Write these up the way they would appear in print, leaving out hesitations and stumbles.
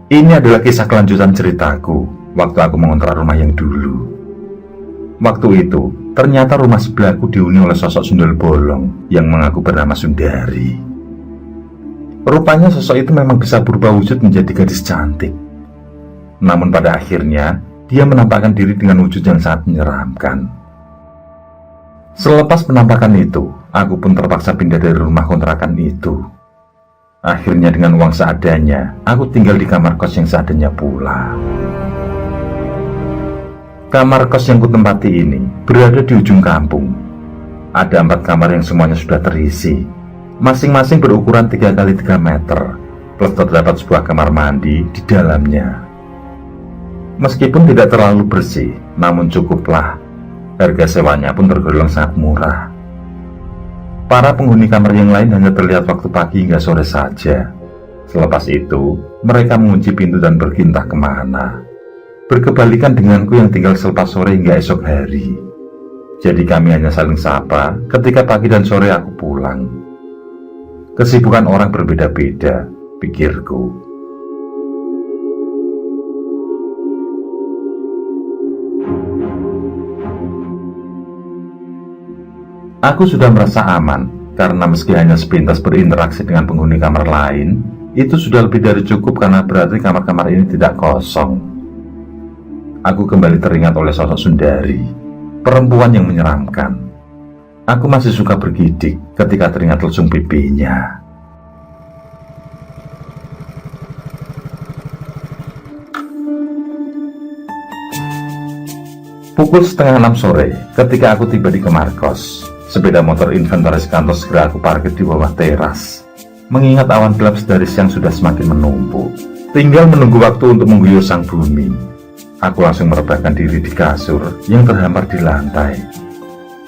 Ini adalah kisah kelanjutan ceritaku waktu aku mengontrak rumah yang dulu. Waktu itu, ternyata rumah sebelahku dihuni oleh sosok sundel bolong yang mengaku bernama Sundari. Rupanya sosok itu memang bisa berubah wujud menjadi gadis cantik. Namun pada akhirnya, dia menampakkan diri dengan wujud yang sangat menyeramkan. Selepas penampakan itu, aku pun terpaksa pindah dari rumah kontrakan itu. Akhirnya dengan uang seadanya, aku tinggal di kamar kos yang seadanya pula. Kamar kos yang kutempati ini berada di ujung kampung. Ada 4 kamar yang semuanya sudah terisi. Masing-masing berukuran 3 kali 3 meter, plus terdapat sebuah kamar mandi di dalamnya. Meskipun tidak terlalu bersih, namun cukuplah. Harga sewanya pun tergolong sangat murah. Para penghuni kamar yang lain hanya terlihat waktu pagi hingga sore saja. Selepas itu, mereka mengunci pintu dan pergi entah kemana. Berkebalikan denganku yang tinggal selepas sore hingga esok hari. Jadi kami hanya saling sapa ketika pagi dan sore aku pulang. Kesibukan orang berbeda-beda, pikirku. Aku sudah merasa aman, karena meski hanya sepintas berinteraksi dengan penghuni kamar lain, itu sudah lebih dari cukup karena berarti kamar-kamar ini tidak kosong. Aku kembali teringat oleh sosok Sundari, perempuan yang menyeramkan. Aku masih suka bergidik ketika teringat lesung pipinya. Pukul setengah 6 sore, ketika aku tiba di kamar kos. Sepeda motor inventaris kantor segera aku parkir di bawah teras. Mengingat awan gelap dari siang sudah semakin menumpuk, tinggal menunggu waktu untuk mengguyur sang bumi. Aku langsung merebahkan diri di kasur yang terhampar di lantai.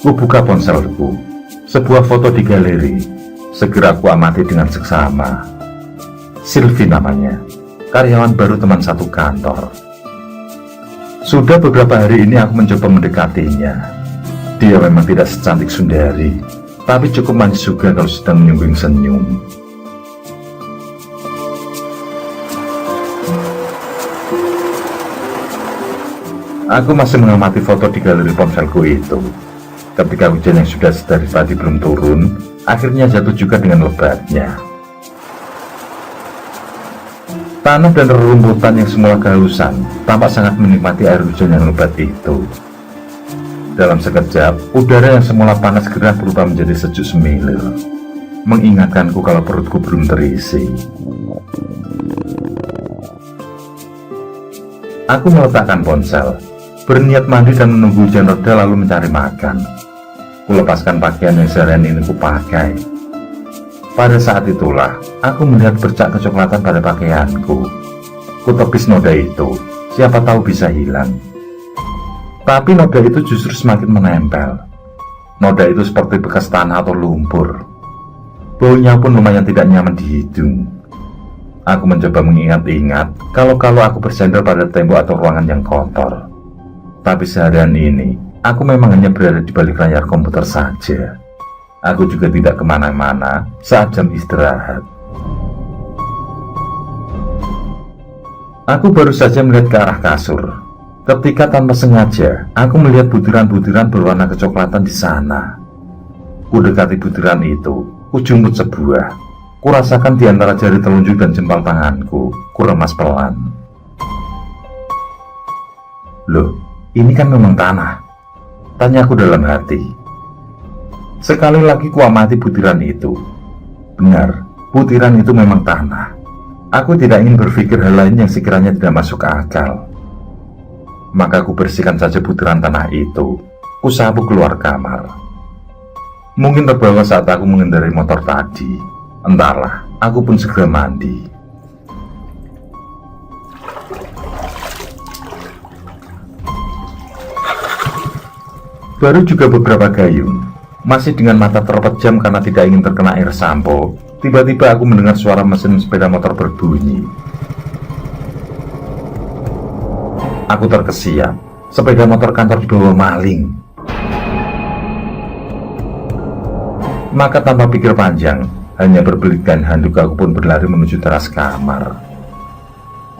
Kubuka ponselku, sebuah foto di galeri. Segera aku amati dengan seksama. Sylvie namanya, karyawan baru teman satu kantor. Sudah beberapa hari ini aku mencoba mendekatinya. Dia memang tidak secantik Sundari, tapi cukup manis juga kalau sedang menyunggung senyum. Aku masih mengamati foto di galeri ponselku itu. Ketika hujan yang sudah sedari tadi belum turun, akhirnya jatuh juga dengan lebatnya. Tanah dan rerumputan yang semula kehausan tampak sangat menikmati air hujan yang lebat itu. Dalam sekejap, udara yang semula panas segera berubah menjadi sejuk semilir, mengingatkanku kalau perutku belum terisi. Aku meletakkan ponsel, berniat mandi dan menunggu hujan reda lalu mencari makan. Kulepaskan pakaian yang seharian ini kupakai. Pada saat itulah, aku melihat bercak kecoklatan pada pakaianku. Kutepis noda itu, siapa tahu bisa hilang. Tapi noda itu justru semakin menempel. Noda itu seperti bekas tanah atau lumpur. Baunya pun lumayan tidak nyaman di hidung. Aku mencoba mengingat-ingat kalau aku bersandar pada tembok atau ruangan yang kotor. Tapi seharian ini, aku memang hanya berada di balik layar komputer saja. Aku juga tidak kemana-mana saat jam istirahat. Aku baru saja melihat ke arah kasur. Ketika tanpa sengaja, aku melihat butiran-butiran berwarna kecoklatan di sana. Kudekati butiran itu, kujungkut sebuah. Kurasakan di antara jari telunjuk dan jempol tanganku, kuremas pelan. Loh, ini kan memang tanah, tanyaku dalam hati. Sekali lagi kuamati butiran itu. Benar, butiran itu memang tanah. Aku tidak ingin berpikir hal lain yang sekiranya tidak masuk akal. Maka aku bersihkan saja butiran tanah itu. Kusapu keluar kamar. Mungkin terbawa saat aku mengendarai motor tadi. Entahlah, aku pun segera mandi. Baru juga beberapa gayung, masih dengan mata terpejam karena tidak ingin terkena air sampo, tiba-tiba aku mendengar suara mesin sepeda motor berbunyi. Aku terkesiap, sepeda motor kantor dibawa maling. Maka tanpa pikir panjang, Hanya berbelikan handuk, aku pun berlari menuju teras kamar.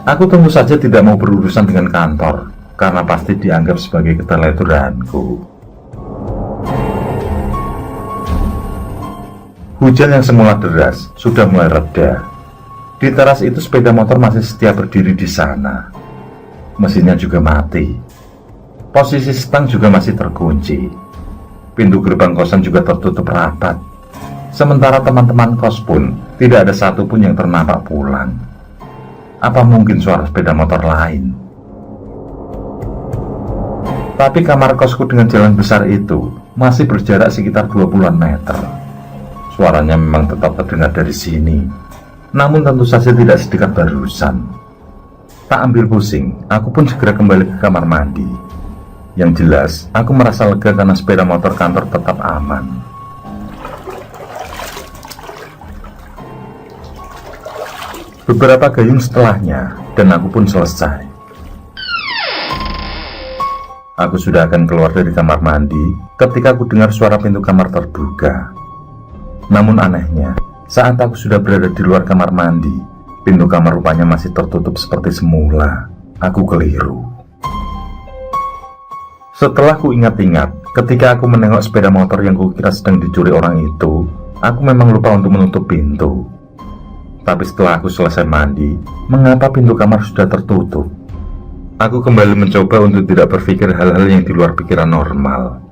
Aku tentu saja tidak mau berurusan dengan kantor, karena pasti dianggap sebagai keteledoranku. Hujan yang semula deras sudah mulai reda. Di teras itu sepeda motor masih setia berdiri di sana. Mesinnya juga mati. Posisi stang juga masih terkunci. Pintu gerbang kosan juga tertutup rapat. Sementara teman-teman kos pun tidak ada satupun yang ternampak pulang. Apa mungkin suara sepeda motor lain? Tapi kamar kosku dengan jalan besar itu masih berjarak sekitar 20-an meter. Suaranya memang tetap terdengar dari sini, namun tentu saja tidak sedekat barusan. Tak ambil pusing, aku pun segera kembali ke kamar mandi. Yang jelas, aku merasa lega karena sepeda motor kantor tetap aman. Beberapa gayung setelahnya, dan aku pun selesai. Aku sudah akan keluar dari kamar mandi ketika aku dengar suara pintu kamar terbuka. Namun anehnya, saat aku sudah berada di luar kamar mandi, pintu kamar rupanya masih tertutup seperti semula. Aku keliru. Setelah ku ingat-ingat, ketika aku menengok sepeda motor yang kukira sedang dicuri orang itu, aku memang lupa untuk menutup pintu. Tapi setelah aku selesai mandi, mengapa pintu kamar sudah tertutup? Aku kembali mencoba untuk tidak berpikir hal-hal yang di luar pikiran normal.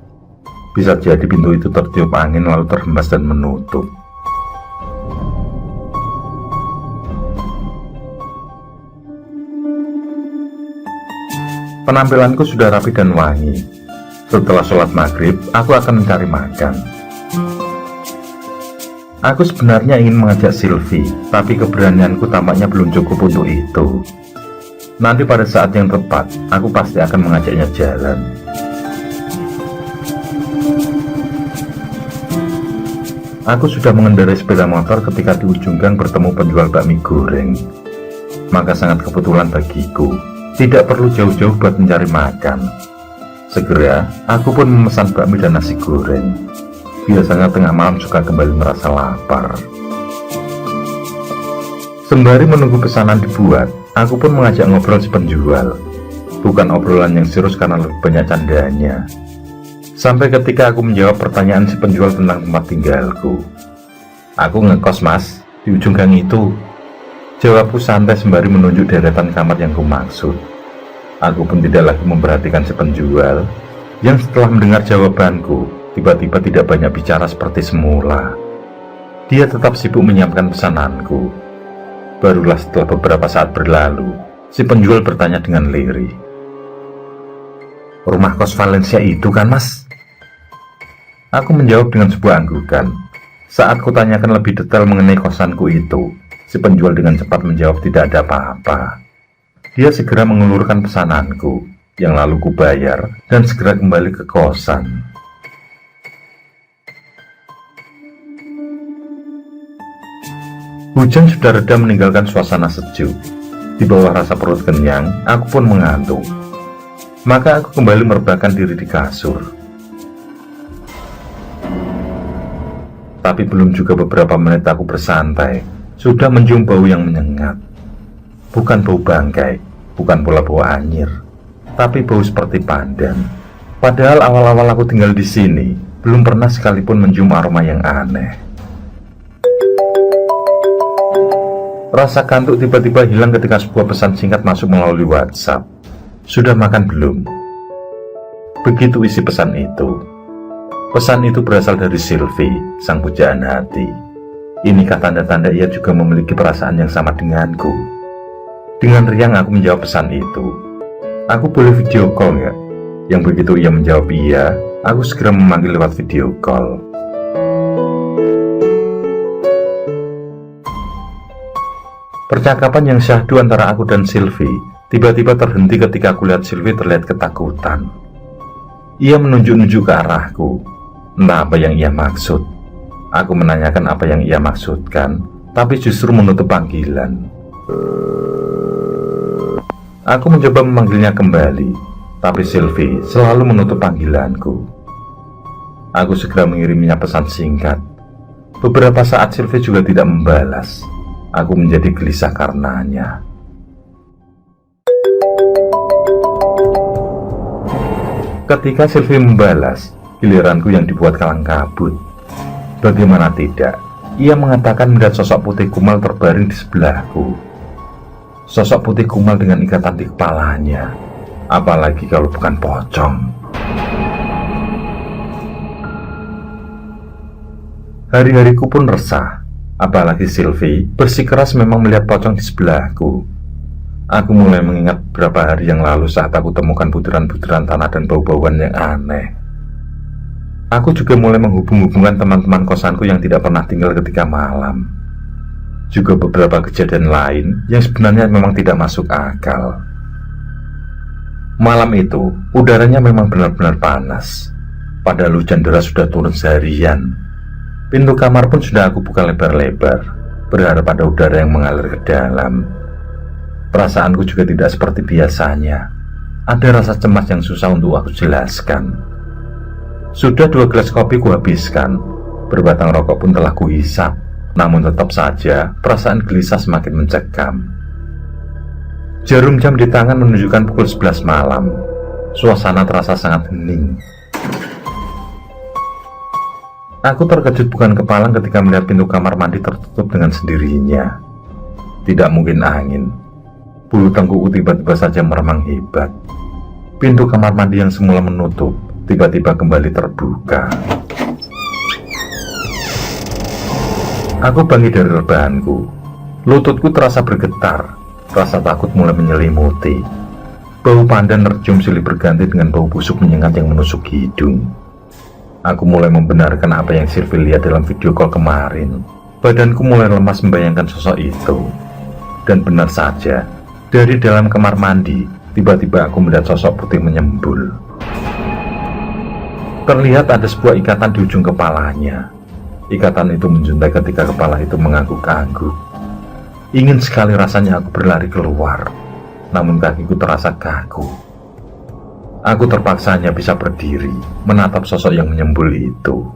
Bisa jadi pintu itu tertiup angin lalu terhembas dan menutup. Penampilanku sudah rapi dan wangi. Setelah sholat maghrib, aku akan mencari makan. Aku sebenarnya ingin mengajak Sylvie, tapi keberanianku tampaknya belum cukup untuk itu. Nanti pada saat yang tepat, aku pasti akan mengajaknya jalan. Aku sudah mengendarai sepeda motor ketika di ujung gang bertemu penjual bakmi goreng. Maka sangat kebetulan bagiku, tidak perlu jauh-jauh buat mencari makan. Segera, aku pun memesan bakmi dan nasi goreng. Biasanya tengah malam juga kembali merasa lapar. Sembari menunggu pesanan dibuat, aku pun mengajak ngobrol si penjual. Bukan obrolan yang serius karena lebih banyak candanya. Sampai ketika aku menjawab pertanyaan si penjual tentang tempat tinggalku. Aku ngekos mas, di ujung gang itu. Jawabku santai sembari menunjuk deretan kamar yang kumaksud. Aku pun tidak lagi memperhatikan si penjual, yang setelah mendengar jawabanku, tiba-tiba tidak banyak bicara seperti semula. Dia tetap sibuk menyiapkan pesananku. Barulah setelah beberapa saat berlalu, si penjual bertanya dengan lirih. Rumah kos Valencia itu kan mas? Aku menjawab dengan sebuah anggukan. Saat kutanyakan lebih detail mengenai kosanku itu, si penjual dengan cepat menjawab tidak ada apa-apa. Dia segera mengulurkan pesananku, yang lalu kubayar dan segera kembali ke kosan. Hujan sudah reda meninggalkan suasana sejuk. Di bawah rasa perut kenyang, aku pun mengantuk. Maka aku kembali merebahkan diri di kasur. Tapi belum juga beberapa menit aku bersantai, sudah mencium bau yang menyengat. Bukan bau bangkai, bukan pula bau anyir, tapi bau seperti pandan. Padahal awal-awal aku tinggal di sini, belum pernah sekalipun mencium aroma yang aneh. Rasa kantuk tiba-tiba hilang ketika sebuah pesan singkat masuk melalui WhatsApp. Sudah makan belum? Begitu isi pesan itu. Pesan itu berasal dari Sylvie, sang pujaan hati. Inikah tanda-tanda ia juga memiliki perasaan yang sama denganku? Dengan riang aku menjawab pesan itu. Aku boleh video call nggak? Yang begitu ia menjawab iya, aku segera memanggil lewat video call. Percakapan yang syahdu antara aku dan Sylvie tiba-tiba terhenti ketika aku lihat Sylvie terlihat ketakutan. Ia menunjuk-nunjuk ke arahku. Entah apa yang ia maksud. Aku menanyakan apa yang ia maksudkan, tapi justru menutup panggilan. Aku mencoba memanggilnya kembali, tapi Sylvie selalu menutup panggilanku. Aku segera mengiriminya pesan singkat. Beberapa saat Sylvie juga tidak membalas. Aku menjadi gelisah karenanya. Ketika Sylvie membalas, giliranku yang dibuat kalang kabut. Bagaimana tidak, ia mengatakan melihat sosok putih kumal terbaring di sebelahku. Sosok putih kumal dengan ikatan di kepalanya, apalagi kalau bukan pocong. Hari-hariku pun resah, apalagi Sylvie bersikeras memang melihat pocong di sebelahku. Aku mulai mengingat beberapa hari yang lalu saat aku temukan butiran-butiran tanah dan bau-bauan yang aneh. Aku juga mulai menghubung-hubungkan teman-teman kosanku yang tidak pernah tinggal ketika malam. Juga beberapa kejadian lain yang sebenarnya memang tidak masuk akal. Malam itu, udaranya memang benar-benar panas. Padahal hujan deras sudah turun seharian. Pintu kamar pun sudah aku buka lebar-lebar, berharap ada udara yang mengalir ke dalam. Perasaanku juga tidak seperti biasanya. Ada rasa cemas yang susah untuk aku jelaskan. Sudah 2 gelas kopi kuhabiskan, berbatang rokok pun telah kuhisap. Namun tetap saja perasaan gelisah semakin mencekam. Jarum jam di tangan menunjukkan pukul 11 malam. Suasana terasa sangat hening. Aku terkejut bukan kepalang ketika melihat pintu kamar mandi tertutup dengan sendirinya. Tidak mungkin angin. Bulu tengkukku tiba-tiba saja meremang hebat. Pintu kamar mandi yang semula menutup tiba-tiba kembali terbuka. Aku bangkit dari rebahanku. Lututku terasa bergetar. Rasa takut mulai menyelimuti. Bau pandan nerjum silih berganti dengan bau busuk menyengat yang menusuk hidung. Aku mulai membenarkan apa yang Sylvie lihat dalam video call kemarin. Badanku mulai lemas membayangkan sosok itu. Dan benar saja, dari dalam kamar mandi, tiba-tiba aku melihat sosok putih menyembul. Terlihat ada sebuah ikatan di ujung kepalanya. Ikatan itu menjuntai ketika kepala itu mengangguk-angguk. Ingin sekali rasanya aku berlari keluar, namun kakiku terasa kaku. Aku terpaksa hanya bisa berdiri, menatap sosok yang menyembul itu.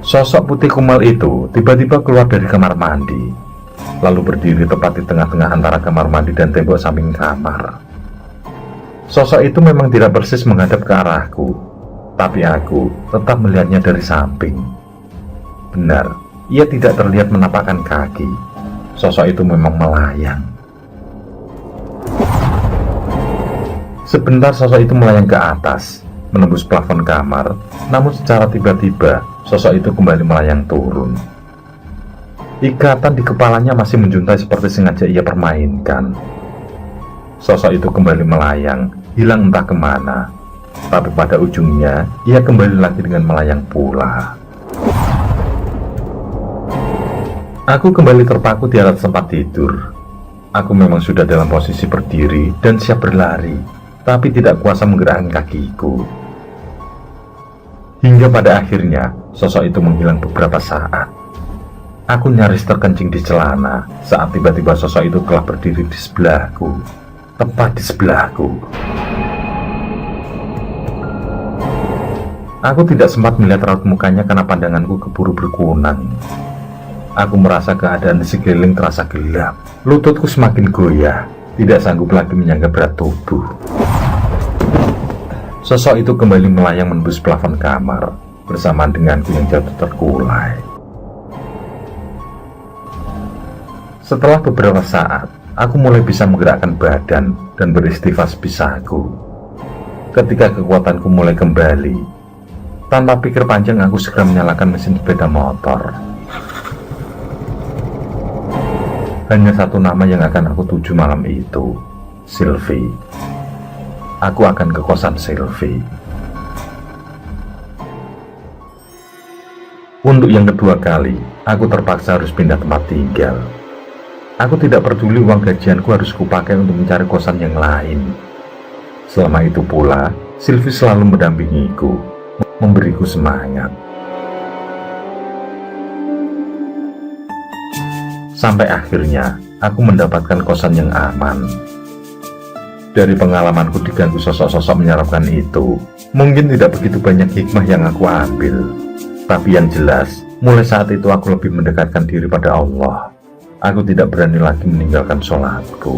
Sosok putih kumal itu tiba-tiba keluar dari kamar mandi, lalu berdiri tepat di tengah-tengah antara kamar mandi dan tembok samping kamar. Sosok itu memang tidak persis menghadap ke arahku, tapi aku tetap melihatnya dari samping. Benar, ia tidak terlihat menapakkan kaki. Sosok itu memang melayang. Sebentar sosok itu melayang ke atas, menembus plafon kamar, namun secara tiba-tiba sosok itu kembali melayang turun. Ikatan di kepalanya masih menjuntai seperti sengaja ia permainkan. Sosok itu kembali melayang, hilang entah kemana, tapi pada ujungnya ia kembali lagi dengan melayang pula. Aku kembali terpaku di atas tempat tidur. Aku memang sudah dalam posisi berdiri dan siap berlari, tapi tidak kuasa menggerakkan kakiku. Hingga pada akhirnya sosok itu menghilang beberapa saat. Aku nyaris terkencing di celana saat tiba-tiba sosok itu telah berdiri di sebelahku, tepat di sebelahku. Aku tidak sempat melihat raut mukanya karena pandanganku keburu berkunang. Aku merasa keadaan di sekeliling terasa gelap. Lututku semakin goyah, tidak sanggup lagi menyangga berat tubuh. Sosok itu kembali melayang menembus plafon kamar bersamaan denganku yang jatuh terkulai. Setelah beberapa saat, aku mulai bisa menggerakkan badan dan beristighfar sebisaku. Ketika kekuatanku mulai kembali, tanpa pikir panjang aku segera menyalakan mesin sepeda motor. Hanya satu nama yang akan aku tuju malam itu, Sylvie. Aku akan ke kosan Sylvie. Untuk yang kedua kali, aku terpaksa harus pindah tempat tinggal. Aku tidak peduli uang gajianku harus kupakai untuk mencari kosan yang lain. Selama itu pula, Sylvie selalu mendampingiku, memberiku semangat. Sampai akhirnya, aku mendapatkan kosan yang aman. Dari pengalamanku diganggu sosok-sosok menyeramkan itu, mungkin tidak begitu banyak hikmah yang aku ambil. Tapi yang jelas, mulai saat itu aku lebih mendekatkan diri pada Allah. Aku tidak berani lagi meninggalkan sholatku.